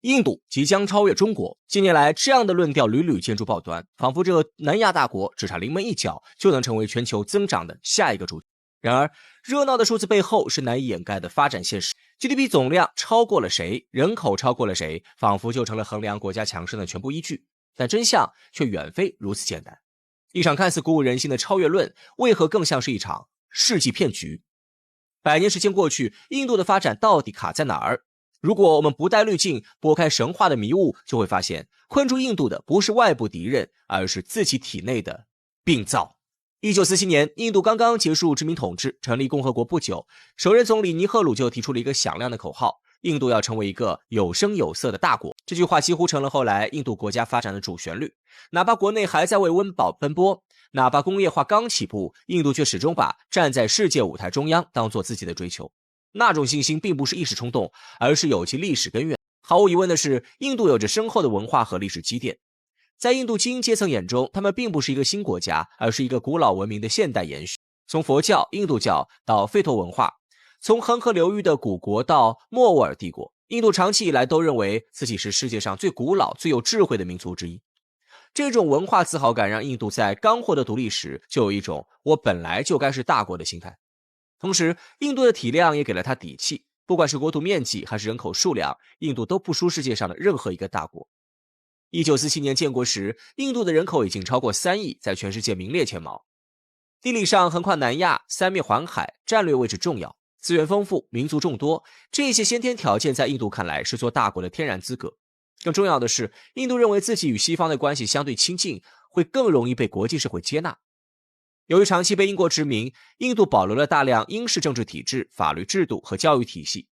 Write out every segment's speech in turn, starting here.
印度即将超越中国。近年来，这样的论调屡屡见诸报端，仿佛这个南亚大国只差临门一脚就能成为全球增长的下一个主体。然而，热闹的数字背后是难以掩盖的发展现实。GDP 总量超过了谁，人口超过了谁，仿佛就成了衡量国家强盛的全部依据。但真相却远非如此简单。一场看似鼓舞人心的超越论，为何更像是一场世纪骗局？100年时间过去，印度的发展到底卡在哪儿？如果我们不带滤镜，拨开神话的迷雾，就会发现困住印度的不是外部敌人，而是自己体内的病灶。1947年，印度刚刚结束殖民统治，成立共和国不久，首任总理尼赫鲁就提出了一个响亮的口号：印度要成为一个有声有色的大国。这句话几乎成了后来印度国家发展的主旋律。哪怕国内还在为温饱奔波，哪怕工业化刚起步，印度却始终把站在世界舞台中央当做自己的追求。那种信心并不是一时冲动，而是有其历史根源。毫无疑问的是，印度有着深厚的文化和历史积淀。在印度精英阶层眼中，他们并不是一个新国家，而是一个古老文明的现代延续。从佛教、印度教到吠陀文化，从恒河流域的古国到莫卧儿帝国，印度长期以来都认为自己是世界上最古老、最有智慧的民族之一。这种文化自豪感让印度在刚获得独立时就有一种我本来就该是大国的心态。同时，印度的体量也给了他底气，不管是国土面积还是人口数量，印度都不输世界上的任何一个大国。1947年建国时，印度的人口已经超过3亿，在全世界名列前茅。地理上横跨南亚，三面环海，战略位置重要，资源丰富，民族众多，这些先天条件在印度看来是做大国的天然资格。更重要的是，印度认为自己与西方的关系相对亲近，会更容易被国际社会接纳。由于长期被英国殖民，印度保留了大量英式政治体制、法律制度和教育体系。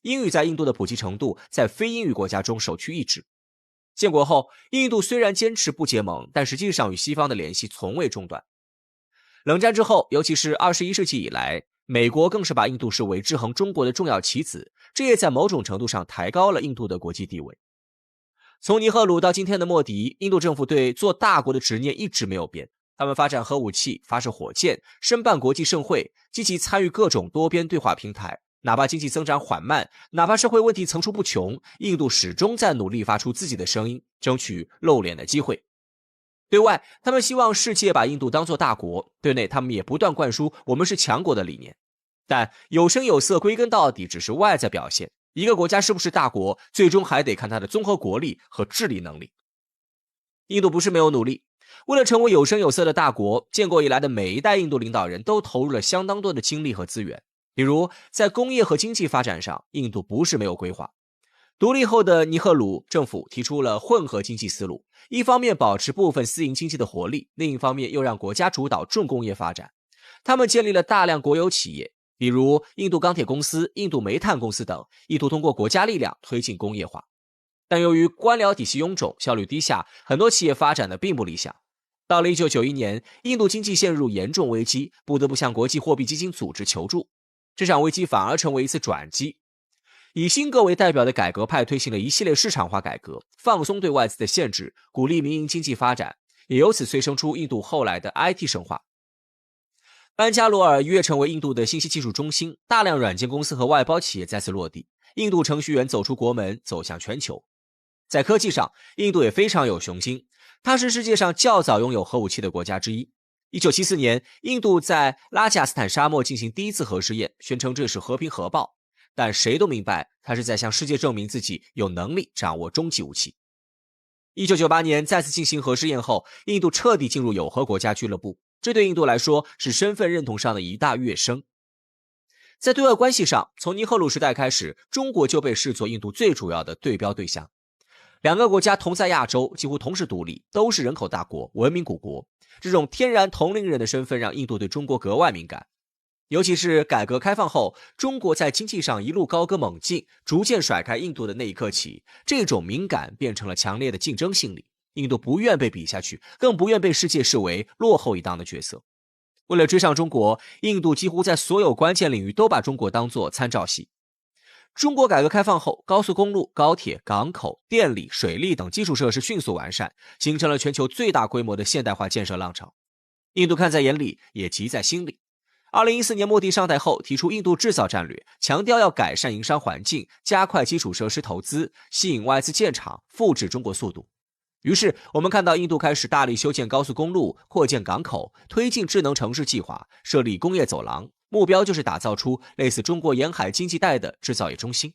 英语在印度的普及程度在非英语国家中首屈一指。建国后，印度虽然坚持不结盟，但实际上与西方的联系从未中断。冷战之后，尤其是21世纪以来，美国更是把印度视为制衡中国的重要棋子，这也在某种程度上抬高了印度的国际地位。从尼赫鲁到今天的莫迪，印度政府对做大国的执念一直没有变。他们发展核武器，发射火箭，申办国际盛会，积极参与各种多边对话平台。哪怕经济增长缓慢，哪怕社会问题层出不穷，印度始终在努力发出自己的声音，争取露脸的机会。对外，他们希望世界把印度当作大国；对内，他们也不断灌输我们是强国的理念。但有声有色归根到底只是外在表现，一个国家是不是大国，最终还得看它的综合国力和治理能力。印度不是没有努力，为了成为有声有色的大国，建国以来的每一代印度领导人都投入了相当多的精力和资源。比如在工业和经济发展上，印度不是没有规划。独立后的尼赫鲁政府提出了混合经济思路，一方面保持部分私营经济的活力，另一方面又让国家主导重工业发展。他们建立了大量国有企业，比如印度钢铁公司、印度煤炭公司等，意图通过国家力量推进工业化。但由于官僚体系臃肿，效率低下，很多企业发展的并不理想。到了1991年，印度经济陷入严重危机，不得不向国际货币基金组织求助。这场危机反而成为一次转机。以辛格为代表的改革派推行了一系列市场化改革，放松对外资的限制，鼓励民营经济发展，也由此催生出印度后来的 IT 神话。班加罗尔一跃成为印度的信息技术中心，大量软件公司和外包企业再次落地，印度程序员走出国门，走向全球。在科技上，印度也非常有雄心，它是世界上较早拥有核武器的国家之一。1974年，印度在拉贾斯坦沙漠进行第一次核试验，宣称这是和平核爆，但谁都明白，它是在向世界证明自己有能力掌握终极武器。1998年再次进行核试验后，印度彻底进入有核国家俱乐部，这对印度来说是身份认同上的一大跃升。在对外关系上，从尼赫鲁时代开始，中国就被视作印度最主要的对标对象。两个国家同在亚洲，几乎同时独立，都是人口大国、文明古国。这种天然同龄人的身份让印度对中国格外敏感。尤其是改革开放后，中国在经济上一路高歌猛进，逐渐甩开印度的那一刻起，这种敏感变成了强烈的竞争心理。印度不愿被比下去，更不愿被世界视为落后一档的角色。为了追上中国，印度几乎在所有关键领域都把中国当作参照系。中国改革开放后，高速公路、高铁、港口、电力、水利等基础设施迅速完善，形成了全球最大规模的现代化建设浪潮。印度看在眼里，也急在心里。2014年莫迪上台后提出印度制造战略，强调要改善营商环境，加快基础设施投资，吸引外资建厂，复制中国速度。于是我们看到印度开始大力修建高速公路，扩建港口，推进智能城市计划，设立工业走廊，目标就是打造出类似中国沿海经济带的制造业中心。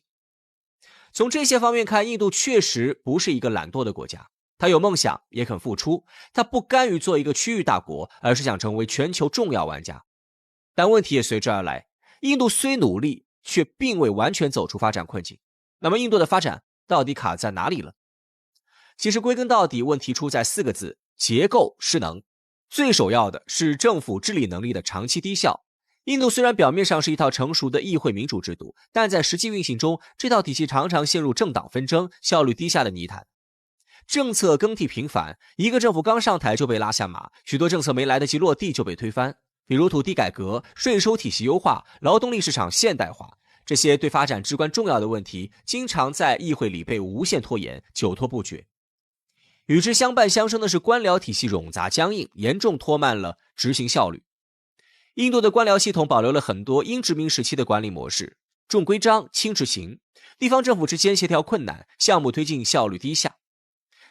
从这些方面看，印度确实不是一个懒惰的国家，他有梦想，也肯付出，他不甘于做一个区域大国，而是想成为全球重要玩家。但问题也随之而来，印度虽努力，却并未完全走出发展困境。那么印度的发展到底卡在哪里了？其实归根到底，问题出在4个字：结构失能。最首要的是政府治理能力的长期低效。印度虽然表面上是一套成熟的议会民主制度，但在实际运行中，这套体系常常陷入政党纷争、效率低下的泥潭。政策更替频繁，一个政府刚上台就被拉下马，许多政策没来得及落地就被推翻，比如土地改革、税收体系优化、劳动力市场现代化，这些对发展至关重要的问题，经常在议会里被无限拖延，久拖不决。与之相伴相生的是官僚体系冗杂僵硬，严重拖慢了执行效率。印度的官僚系统保留了很多英殖民时期的管理模式，重规章轻执行，地方政府之间协调困难，项目推进效率低下。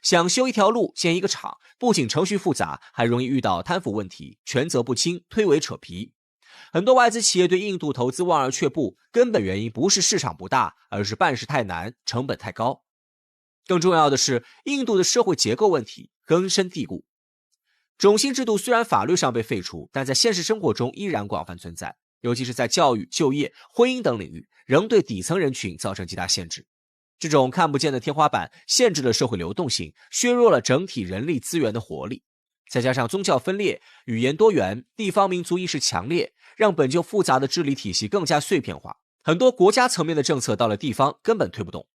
想修一条路、建一个厂，不仅程序复杂，还容易遇到贪腐问题，权责不清，推诿扯皮。很多外资企业对印度投资望而却步，根本原因不是市场不大，而是办事太难，成本太高。更重要的是，印度的社会结构问题根深蒂固。种姓制度虽然法律上被废除，但在现实生活中依然广泛存在，尤其是在教育、就业、婚姻等领域，仍对底层人群造成极大限制。这种看不见的天花板限制了社会流动性，削弱了整体人力资源的活力。再加上宗教分裂、语言多元、地方民族意识强烈，让本就复杂的治理体系更加碎片化。很多国家层面的政策到了地方根本推不动。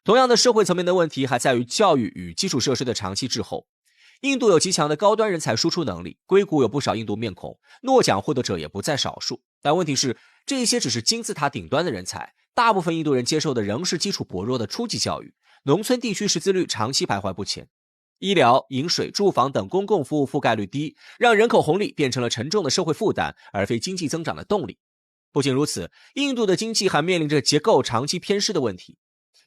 同样的社会层面的问题还在于教育与基础设施的长期滞后。印度有极强的高端人才输出能力，硅谷有不少印度面孔，诺奖获得者也不在少数。但问题是，这些只是金字塔顶端的人才，大部分印度人接受的仍是基础薄弱的初级教育，农村地区识字率长期徘徊不前。医疗、饮水、住房等公共服务覆盖率低，让人口红利变成了沉重的社会负担，而非经济增长的动力。不仅如此，印度的经济还面临着结构长期偏失的问题。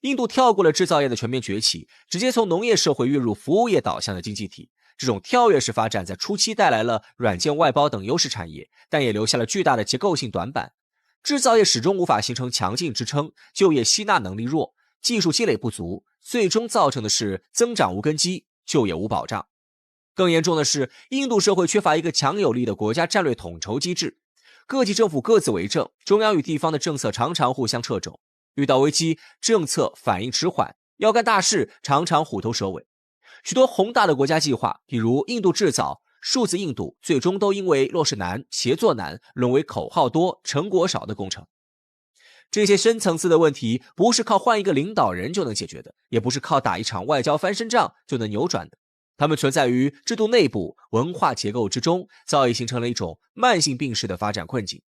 印度跳过了制造业的全面崛起，直接从农业社会跃入服务业导向的经济体。这种跳跃式发展在初期带来了软件外包等优势产业，但也留下了巨大的结构性短板。制造业始终无法形成强劲支撑，就业吸纳能力弱，技术积累不足，最终造成的是增长无根基，就业无保障。更严重的是，印度社会缺乏一个强有力的国家战略统筹机制，各级政府各自为政，中央与地方的政策常常互相掣肘。遇到危机，政策反应迟缓，要干大事常常虎头蛇尾。许多宏大的国家计划，比如印度制造、数字印度，最终都因为落实难、协作难，沦为口号多、成果少的工程。这些深层次的问题，不是靠换一个领导人就能解决的，也不是靠打一场外交翻身仗就能扭转的。它们存在于制度内部、文化结构之中，早已形成了一种慢性病式的发展困境。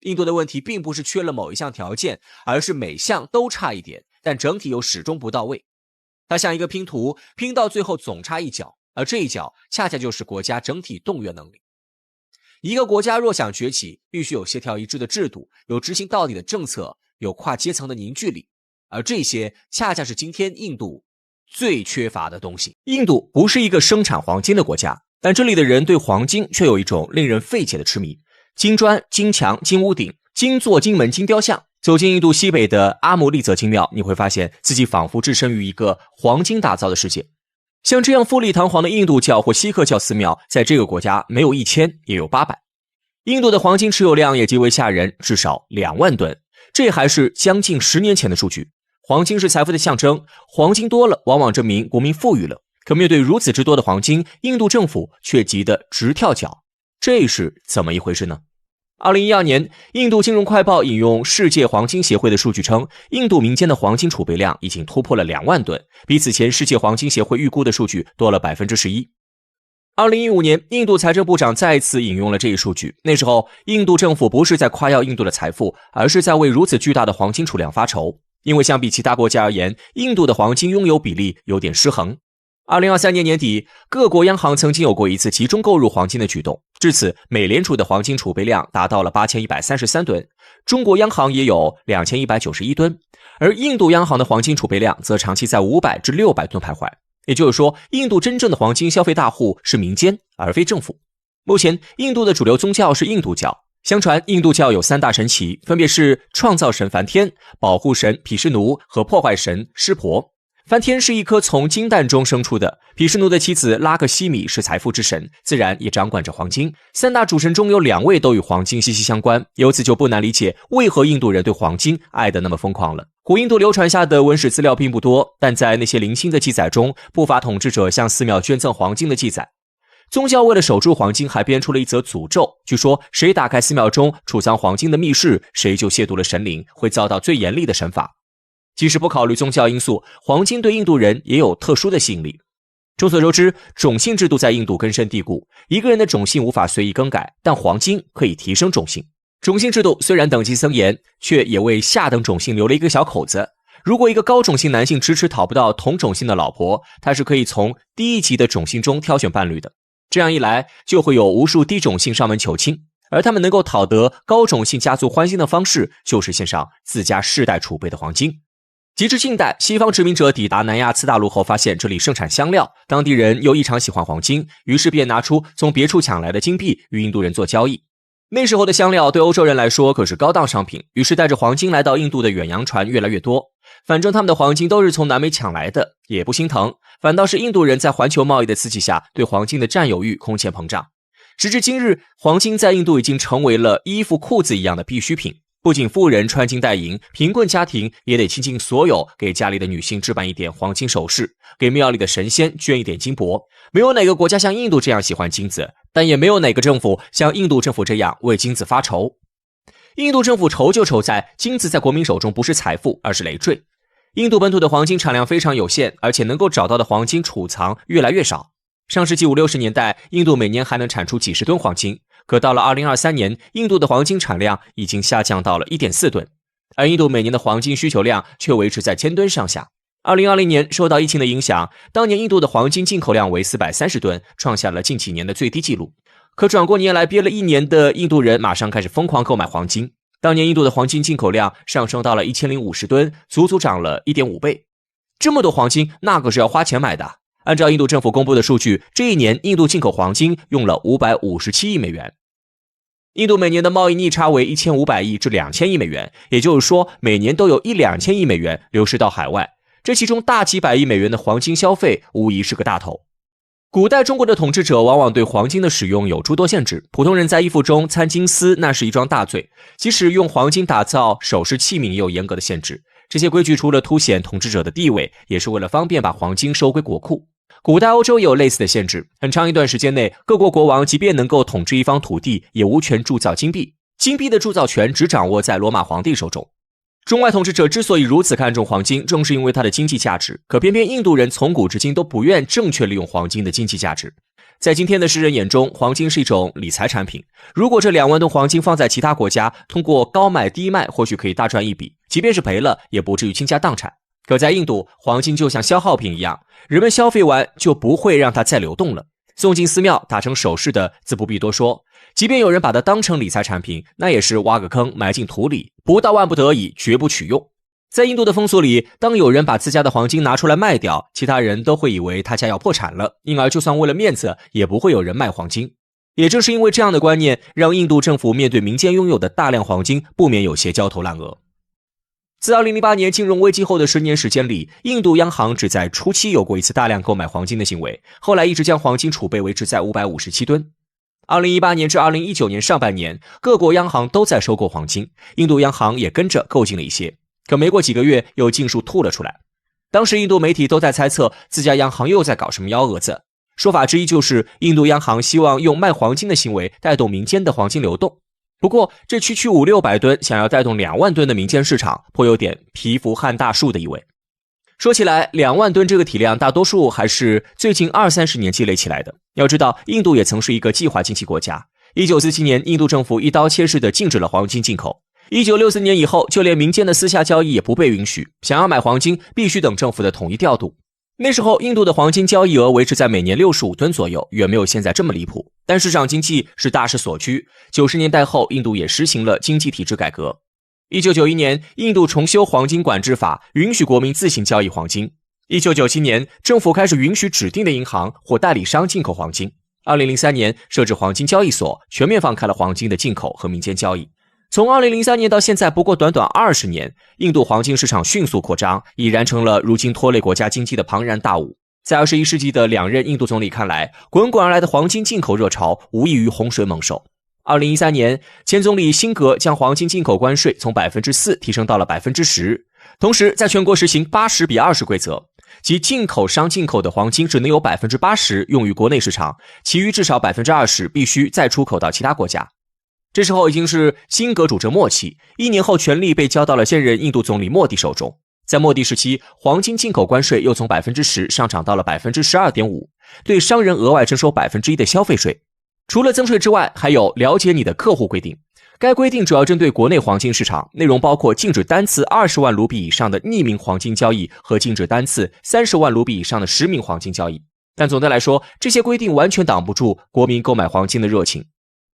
印度的问题并不是缺了某一项条件，而是每项都差一点，但整体又始终不到位。它像一个拼图，拼到最后总差一角，而这一角恰恰就是国家整体动员能力。一个国家若想崛起，必须有协调一致的制度，有执行到底的政策，有跨阶层的凝聚力，而这些恰恰是今天印度最缺乏的东西。印度不是一个生产黄金的国家，但这里的人对黄金却有一种令人费解的痴迷。金砖、金墙、金屋顶、金座、金门、金雕像。走进印度西北的阿姆利则金庙，你会发现自己仿佛置身于一个黄金打造的世界。像这样富丽堂皇的印度教或锡克教寺庙，在这个国家没有1000也有800。印度的黄金持有量也极为吓人，至少2万吨，这还是将近10年前的数据。黄金是财富的象征，黄金多了往往证明国民富裕了。可面对如此之多的黄金，印度政府却急得直跳脚。这是怎么一回事呢？2012年，印度金融快报引用世界黄金协会的数据称，印度民间的黄金储备量已经突破了2万吨，比此前世界黄金协会预估的数据多了 11%。2015年，印度财政部长再次引用了这一数据，那时候印度政府不是在夸耀印度的财富，而是在为如此巨大的黄金储量发愁，因为相比其他国家而言，印度的黄金拥有比例有点失衡。2023年年底，各国央行曾经有过一次集中购入黄金的举动，至此美联储的黄金储备量达到了8133吨，中国央行也有2191吨，而印度央行的黄金储备量则长期在500至600吨徘徊。也就是说，印度真正的黄金消费大户是民间，而非政府。目前，印度的主流宗教是印度教。相传，印度教有3大神祇，分别是创造神梵天、保护神毗湿奴和破坏神湿婆。梵天是一颗从金蛋中生出的，毗湿奴的妻子拉克希米是财富之神，自然也掌管着黄金。3大主神中有2位都与黄金息息相关，由此就不难理解为何印度人对黄金爱得那么疯狂了。古印度流传下的文史资料并不多，但在那些零星的记载中，不乏统治者向寺庙捐赠黄金的记载。宗教为了守住黄金，还编出了一则诅咒，据说谁打开寺庙中储藏黄金的密室，谁就亵渎了神灵，会遭到最严厉的惩罚。即使不考虑宗教因素，黄金对印度人也有特殊的吸引力。众所周知，种姓制度在印度根深蒂固，一个人的种姓无法随意更改，但黄金可以提升种姓。种姓制度虽然等级森严，却也为下等种姓留了一个小口子。如果一个高种姓男性迟迟讨不到同种姓的老婆，他是可以从低一级的种姓中挑选伴侣的。这样一来，就会有无数低种姓上门求亲，而他们能够讨得高种姓家族欢心的方式，就是献上自家世代储备的黄金。及至近代，西方殖民者抵达南亚次大陆后，发现这里盛产香料，当地人又异常喜欢黄金，于是便拿出从别处抢来的金币与印度人做交易。那时候的香料对欧洲人来说可是高档商品，于是带着黄金来到印度的远洋船越来越多。反正他们的黄金都是从南美抢来的，也不心疼，反倒是印度人在环球贸易的刺激下，对黄金的占有欲空前膨胀。时至今日，黄金在印度已经成为了衣服裤子一样的必需品。不仅富人穿金戴银，贫困家庭也得倾尽所有给家里的女性置办一点黄金首饰，给庙里的神仙捐一点金箔。没有哪个国家像印度这样喜欢金子，但也没有哪个政府像印度政府这样为金子发愁。印度政府愁就愁在金子在国民手中不是财富，而是累赘。印度本土的黄金产量非常有限，而且能够找到的黄金储藏越来越少。上世纪50、60年代，印度每年还能产出几十吨黄金，可到了2023年，印度的黄金产量已经下降到了 1.4 吨，而印度每年的黄金需求量却维持在1000吨上下。2020年受到疫情的影响，当年印度的黄金进口量为430吨，创下了近几年的最低纪录。可转过年来，憋了1年的印度人马上开始疯狂购买黄金。当年印度的黄金进口量上升到了1050吨，足足涨了 1.5 倍。这么多黄金，那可是要花钱买的。按照印度政府公布的数据，这一年印度进口黄金用了557亿美元。印度每年的贸易逆差为1500亿至2000亿美元，也就是说，每年都有1-2000亿美元流失到海外。这其中大几百亿美元的黄金消费无疑是个大头。古代中国的统治者往往对黄金的使用有诸多限制，普通人在衣服中掺金丝那是一桩大罪，即使用黄金打造首饰器皿也有严格的限制。这些规矩除了凸显统治者的地位，也是为了方便把黄金收归国库。古代欧洲也有类似的限制，很长一段时间内，各国国王即便能够统治一方土地，也无权铸造金币，金币的铸造权只掌握在罗马皇帝手中。中外统治者之所以如此看重黄金，正是因为它的经济价值，可偏偏印度人从古至今都不愿正确利用黄金的经济价值。在今天的世人眼中，黄金是一种理财产品，如果这2万吨黄金放在其他国家，通过高买低卖或许可以大赚一笔，即便是赔了也不至于倾家荡产。可在印度，黄金就像消耗品一样，人们消费完就不会让它再流动了。送进寺庙打成首饰的自不必多说，即便有人把它当成理财产品，那也是挖个坑埋进土里，不到万不得已绝不取用。在印度的风俗里，当有人把自家的黄金拿出来卖掉，其他人都会以为他家要破产了，因而就算为了面子，也不会有人卖黄金。也正是因为这样的观念，让印度政府面对民间拥有的大量黄金，不免有些焦头烂额。自2008年金融危机后的10年时间里，印度央行只在初期有过一次大量购买黄金的行为，后来一直将黄金储备维持在557吨。2018年至2019年上半年，各国央行都在收购黄金，印度央行也跟着购进了一些，可没过几个月又尽数吐了出来。当时印度媒体都在猜测自家央行又在搞什么幺蛾子，说法之一就是印度央行希望用卖黄金的行为带动民间的黄金流动。不过这区区500-600吨想要带动2万吨的民间市场，颇有点蚍蜉撼大树的意味。说起来，2万吨这个体量大多数还是最近20-30年积累起来的。要知道，印度也曾是一个计划经济国家。1947年，印度政府一刀切式地禁止了黄金进口。1964年以后，就连民间的私下交易也不被允许，想要买黄金必须等政府的统一调度。那时候印度的黄金交易额维持在每年65吨左右，远没有现在这么离谱。但市场经济是大势所趋，90年代后印度也实行了经济体制改革。1991年，印度重修黄金管制法，允许国民自行交易黄金。1997年，政府开始允许指定的银行或代理商进口黄金。2003年，设置黄金交易所，全面放开了黄金的进口和民间交易。从2003年到现在，不过短短20年，印度黄金市场迅速扩张，已然成了如今拖累国家经济的庞然大物。在21世纪的2任印度总理看来，滚滚而来的黄金进口热潮无异于洪水猛兽。2013年，前总理辛格将黄金进口关税从 4% 提升到了 10%， 同时在全国实行80比20规则，即进口商进口的黄金只能有 80% 用于国内市场，其余至少 20% 必须再出口到其他国家。这时候已经是辛格主政末期，1年后权力被交到了现任印度总理莫迪手中。在莫迪时期，黄金进口关税又从 10% 上涨到了 12.5%， 对商人额外征收 1% 的消费税。除了增税之外，还有了解你的客户规定。该规定主要针对国内黄金市场，内容包括禁止单次20万卢比以上的匿名黄金交易和禁止单次30万卢比以上的实名黄金交易。但总的来说，这些规定完全挡不住国民购买黄金的热情。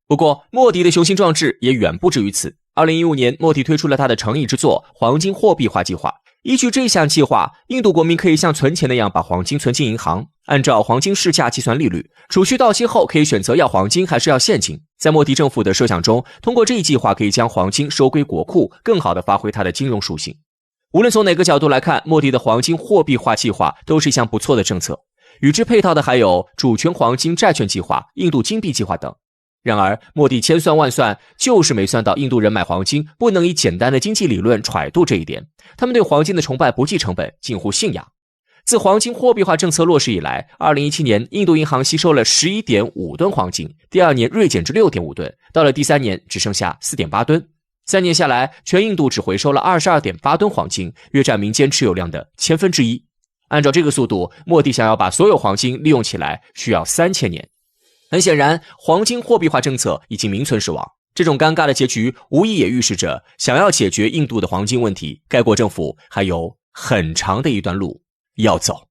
不过，莫迪的雄心壮志也远不止于此。2015年，莫迪推出了他的诚意之作——黄金货币化计划。依据这项计划，印度国民可以像存钱那样把黄金存进银行，按照黄金市价计算利率，储蓄到期后可以选择要黄金还是要现金。在莫迪政府的设想中，通过这一计划可以将黄金收归国库，更好地发挥它的金融属性。无论从哪个角度来看，莫迪的黄金货币化计划都是一项不错的政策。与之配套的还有主权黄金债券计划、印度金币计划等。然而，莫迪千算万算，就是没算到印度人买黄金不能以简单的经济理论揣度这一点。他们对黄金的崇拜不计成本，近乎信仰。自黄金货币化政策落实以来，2017年印度银行吸收了 11.5 吨黄金，第2年锐减至 6.5 吨，到了第3年只剩下 4.8 吨。3年下来，全印度只回收了 22.8 吨黄金，约占民间持有量的1/1000。按照这个速度，莫迪想要把所有黄金利用起来，需要3000年。很显然，黄金货币化政策已经名存实亡。这种尴尬的结局，无疑也预示着想要解决印度的黄金问题，该国政府还有很长的一段路要走。